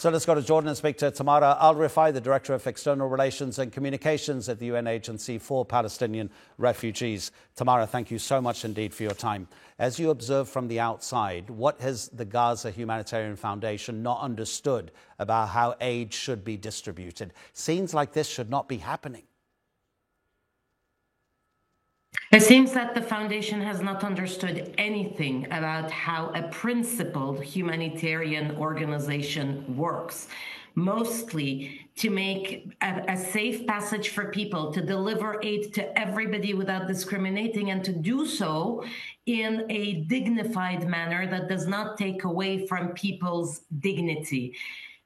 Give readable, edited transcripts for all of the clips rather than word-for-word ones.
So let's go to Jordan and speak to Tamara Al-Rifai, the Director of External Relations and Communications at the UN Agency for Palestinian Refugees. Tamara, thank you so much indeed for your time. As you observe from the outside, what has the Gaza Humanitarian Foundation not understood about how aid should be distributed? Scenes like this should not be happening. It seems that the foundation has not understood anything about how a principled humanitarian organization works, mostly to make a safe passage for people, to deliver aid to everybody without discriminating, and to do so in a dignified manner that does not take away from people's dignity.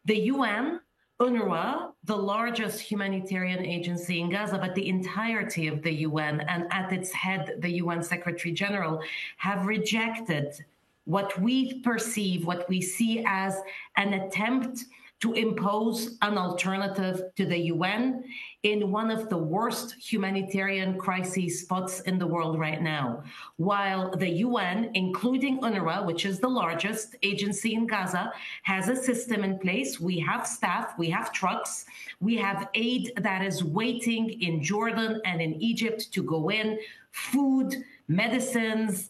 The UN, UNRWA, the largest humanitarian agency in Gaza, but the entirety of the UN, and at its head, the UN Secretary General, have rejected what we perceive, what we see as an attempt to impose an alternative to the UN in one of the worst humanitarian crisis spots in the world right now. While the UN, including UNRWA, which is the largest agency in Gaza, has a system in place. We have staff, we have trucks, we have aid that is waiting in Jordan and in Egypt to go in, food, medicines,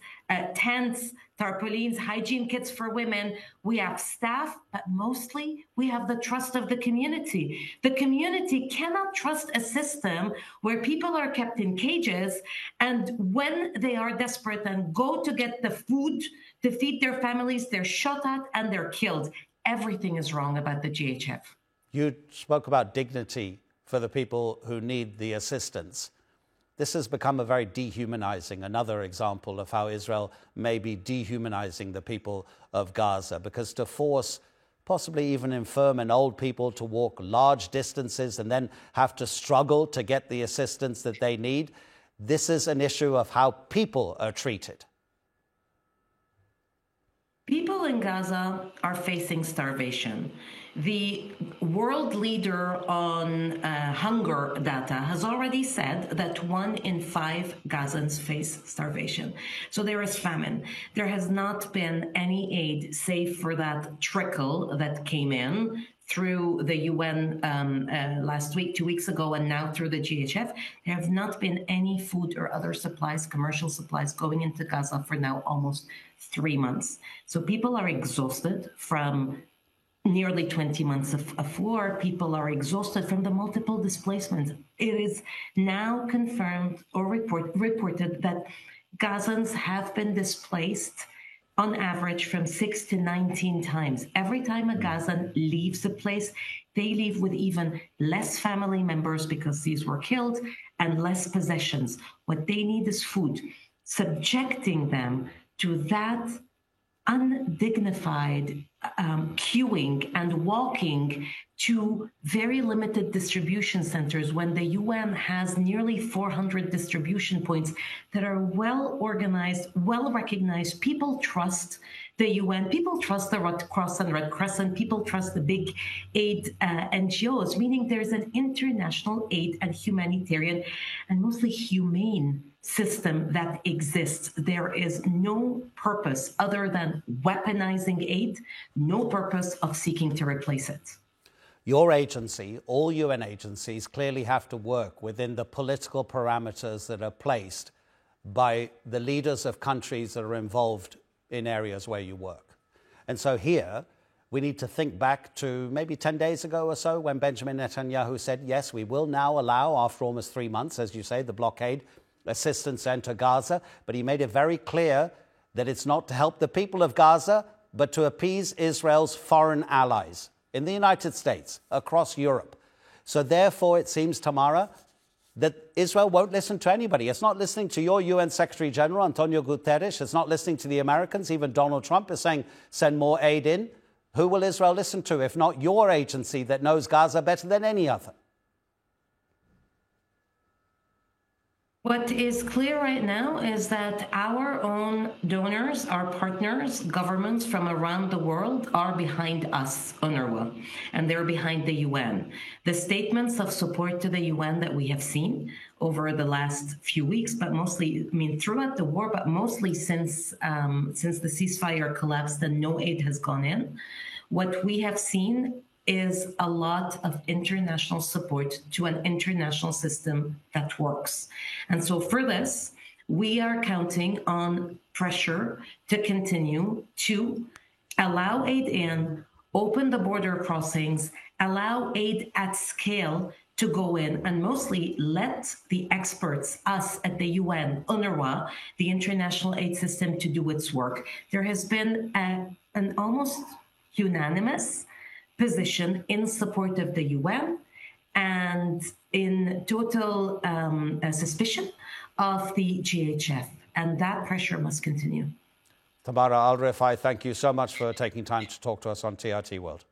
tents, tarpaulins, hygiene kits for women. We have staff, but mostly we have the trust of the community. The community cannot trust a system where people are kept in cages, and when they are desperate and go to get the food to feed their families, they're shot at and they're killed. Everything is wrong about the GHF. You spoke about dignity for the people who need the assistance. This has become a very dehumanizing, another example of how Israel may be dehumanizing the people of Gaza, because to force possibly even infirm and old people to walk large distances and then have to struggle to get the assistance that they need, this is an issue of how people are treated. People in Gaza are facing starvation. The world leader on hunger data has already said that 1 in 5 Gazans face starvation. So there is famine. There has not been any aid save for that trickle that came in through the UN last week, 2 weeks ago, and now through the GHF. There have not been any food or other supplies, commercial supplies, going into Gaza for now almost 3 months. So people are exhausted from nearly 20 months of war. People are exhausted from the multiple displacements. It is now confirmed or reported that Gazans have been displaced on average from 6 to 19 times. Every time a Gazan leaves a place, they leave with even less family members because these were killed, and less possessions. What they need is food. Subjecting them to that undignified queuing and walking to very limited distribution centers when the UN has nearly 400 distribution points that are well organized, well recognized. People trust the UN, people trust the Red Cross and Red Crescent, people trust the big aid NGOs, meaning there's an international aid and humanitarian and mostly humane system that exists. There is no purpose other than weaponizing aid, no purpose of seeking to replace it. Your agency, all UN agencies, clearly have to work within the political parameters that are placed by the leaders of countries that are involved in areas where you work. And so here, we need to think back to maybe 10 days ago or so when Benjamin Netanyahu said, yes, we will now allow, after almost 3 months, as you say, the blockade, assistance enter Gaza. But he made it very clear that it's not to help the people of Gaza, but to appease Israel's foreign allies in the United States, across Europe. So therefore, it seems, Tamara, that Israel won't listen to anybody. It's not listening to your UN Secretary General, Antonio Guterres. It's not listening to the Americans. Even Donald Trump is saying, send more aid in. Who will Israel listen to, if not your agency that knows Gaza better than any other? What is clear right now is that our own donors, our partners, governments from around the world are behind us, UNRWA, and they're behind the UN. The statements of support to the UN that we have seen over the last few weeks, but mostly, throughout the war, but mostly since the ceasefire collapsed and no aid has gone in, what we have seen is a lot of international support to an international system that works. And so for this, we are counting on pressure to continue to allow aid in, open the border crossings, allow aid at scale to go in, and mostly let the experts, us at the UN, UNRWA, the international aid system, to do its work. There has been an almost unanimous position in support of the UN and in total suspicion of the GHF, and that pressure must continue. Tamara Al-Rifai, thank you so much for taking time to talk to us on TRT World.